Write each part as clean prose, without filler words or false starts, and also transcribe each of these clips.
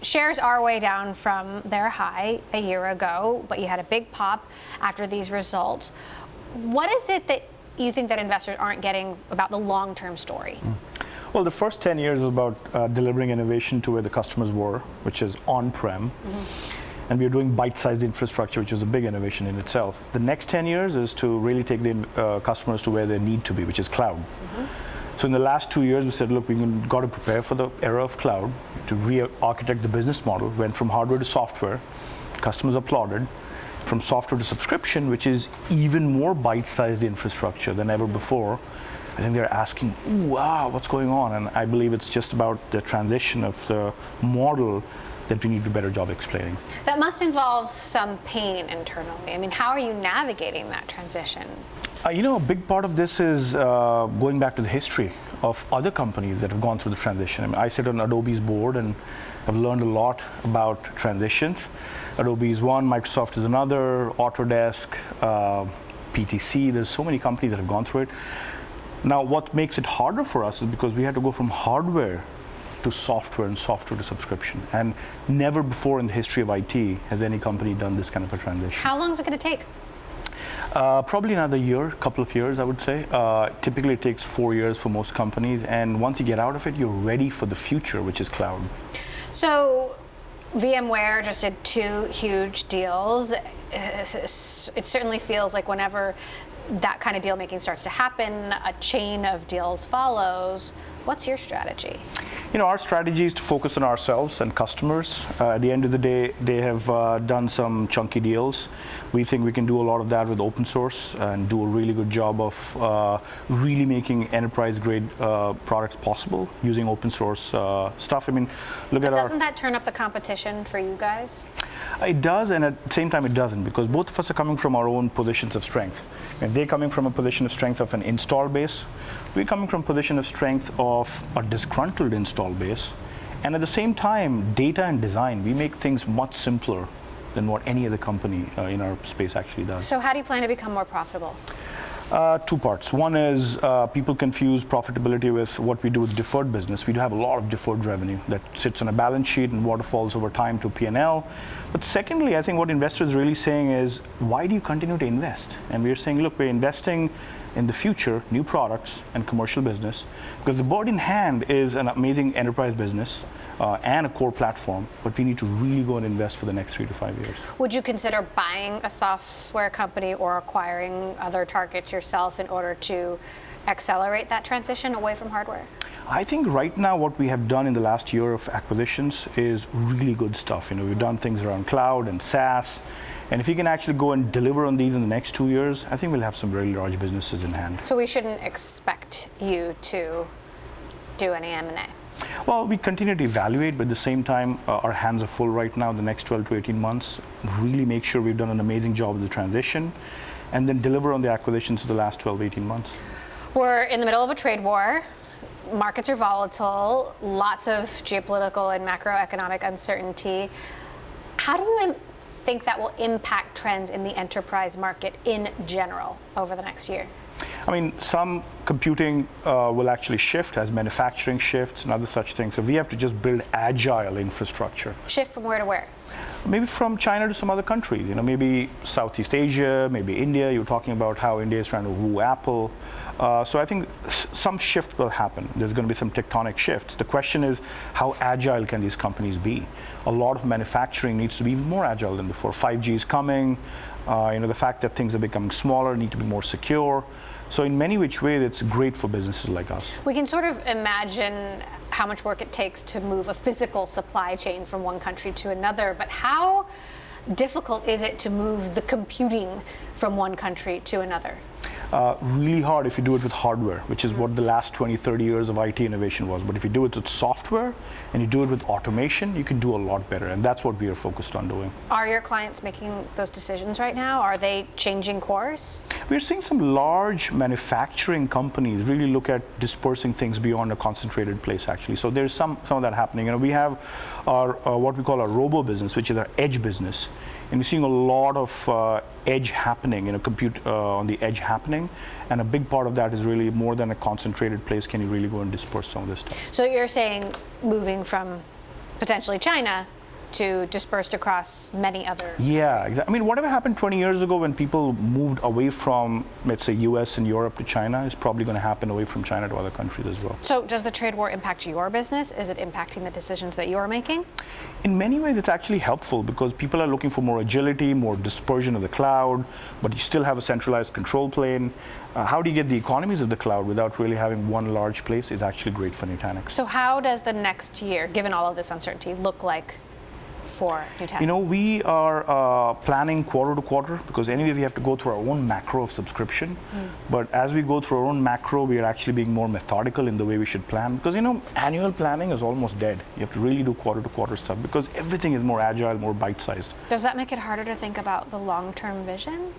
shares are way down from their high a year ago, but you had a big pop after these results. What is it that you think that investors aren't getting about the long-term story? Well, the first 10 years is about delivering innovation to where the customers were, which is on-prem. And we are doing bite-sized infrastructure, which is a big innovation in itself. The next 10 years is to really take the customers to where they need to be, which is cloud. So in the last 2 years, we said, look, we've got to prepare for the era of cloud, to re-architect the business model, went from hardware to software. Customers applauded. From software to subscription, which is even more bite-sized infrastructure than ever before. I think they're asking, ooh, wow, what's going on? And I believe it's just about the transition of the model that we need to do a better job explaining. That must involve some pain internally. I mean, how are you navigating that transition? A big part of this is going back to the history of other companies that have gone through the transition. I mean, I sit on Adobe's board and I've learned a lot about transitions. Adobe is one, Microsoft is another, Autodesk, PTC. There's so many companies that have gone through it. Now, what makes it harder for us is because we had to go from hardware to software and software to subscription. And never before in the history of IT has any company done this kind of a transition. How long is it going to take? Probably another year, couple of years, I would say. Typically, it takes 4 years for most companies. And once you get out of it, you're ready for the future, which is cloud. So VMware just did 2 huge deals. It certainly feels like whenever that kind of deal making starts to happen, a chain of deals follows. What's your strategy? Our strategy is to focus on ourselves and customers. At the end of the day, they have done some chunky deals. We think we can do a lot of that with open source and do a really good job of really making enterprise-grade products possible using open source stuff. I mean, Doesn't that turn up the competition for you guys? It does, and at the same time it doesn't, because both of us are coming from our own positions of strength. And they're coming from a position of strength of an install base. We're coming from a position of strength of a disgruntled install base. And at the same time, data and design, we make things much simpler than what any other company in our space actually does. So how do you plan to become more profitable? 2 parts. One is people confuse profitability with what we do with deferred business. We do have a lot of deferred revenue that sits on a balance sheet and waterfalls over time to P&L. But secondly, I think what investors are really saying is, why do you continue to invest? And we're saying, look, we're investing in the future, new products and commercial business, because the bird in hand is an amazing enterprise business and a core platform, but we need to really go and invest for the next 3 to 5 years. Would you consider buying a software company or acquiring other targets yourself in order to accelerate that transition away from hardware? I think right now what we have done in the last year of acquisitions is really good stuff. We've done things around cloud and SaaS, and if you can actually go and deliver on these in the next 2 years, I think we'll have some really large businesses in hand. So we shouldn't expect you to do any M&A? Well, we continue to evaluate, but at the same time, our hands are full right now, the next 12 to 18 months. Really make sure we've done an amazing job of the transition, and then deliver on the acquisitions of the last 12, 18 months. We're in the middle of a trade war. Markets are volatile, lots of geopolitical and macroeconomic uncertainty. How do you think that will impact trends in the enterprise market in general over the next year? I mean, some computing will actually shift as manufacturing shifts and other such things. So we have to just build agile infrastructure. Shift from where to where? Maybe from China to some other country. Maybe Southeast Asia, maybe India. You're talking about how India is trying to woo Apple. So I think some shift will happen. There's going to be some tectonic shifts. The question is, how agile can these companies be? A lot of manufacturing needs to be even more agile than before. 5G is coming. The fact that things are becoming smaller, need to be more secure. So in many which ways, it's great for businesses like us. We can sort of imagine how much work it takes to move a physical supply chain from one country to another, but how difficult is it to move the computing from one country to another? Really hard if you do it with hardware, which is what the last 20, 30 years of IT innovation was. But if you do it with software and you do it with automation, you can do a lot better. And that's what we are focused on doing. Are your clients making those decisions right now? Are they changing course? We're seeing some large manufacturing companies really look at dispersing things beyond a concentrated place, actually. So there's some of that happening. We have our what we call our robo business, which is our edge business. And we're seeing a lot of edge happening, compute on the edge happening. And a big part of that is really more than a concentrated place. Can you really go and disperse some of this stuff? So you're saying moving from potentially China to dispersed across many other Yeah, exactly. I mean, whatever happened 20 years ago when people moved away from, let's say, US and Europe to China is probably going to happen away from China to other countries as well. So does the trade war impact your business? Is it impacting the decisions that you're making? In many ways, it's actually helpful because people are looking for more agility, more dispersion of the cloud, but you still have a centralized control plane. How do you get the economies of the cloud without really having one large place is actually great for Nutanix. So how does the next year, given all of this uncertainty, look like for Nutanix? You know, we are planning quarter to quarter because anyway we have to go through our own macro of subscription. But as we go through our own macro, we are actually being more methodical in the way we should plan because, you know, annual planning is almost dead. You have to really do quarter to quarter stuff because everything is more agile, more bite-sized. Does that make it harder to think about the long-term vision?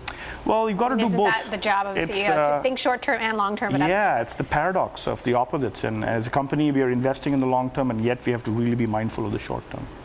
Well, you've got to do Isn't both. that the job of a CEO, to think short-term and long-term? But Yeah, it's the paradox of the opposites. And as a company, we are investing in the long term, and yet we have to really be mindful of the short term.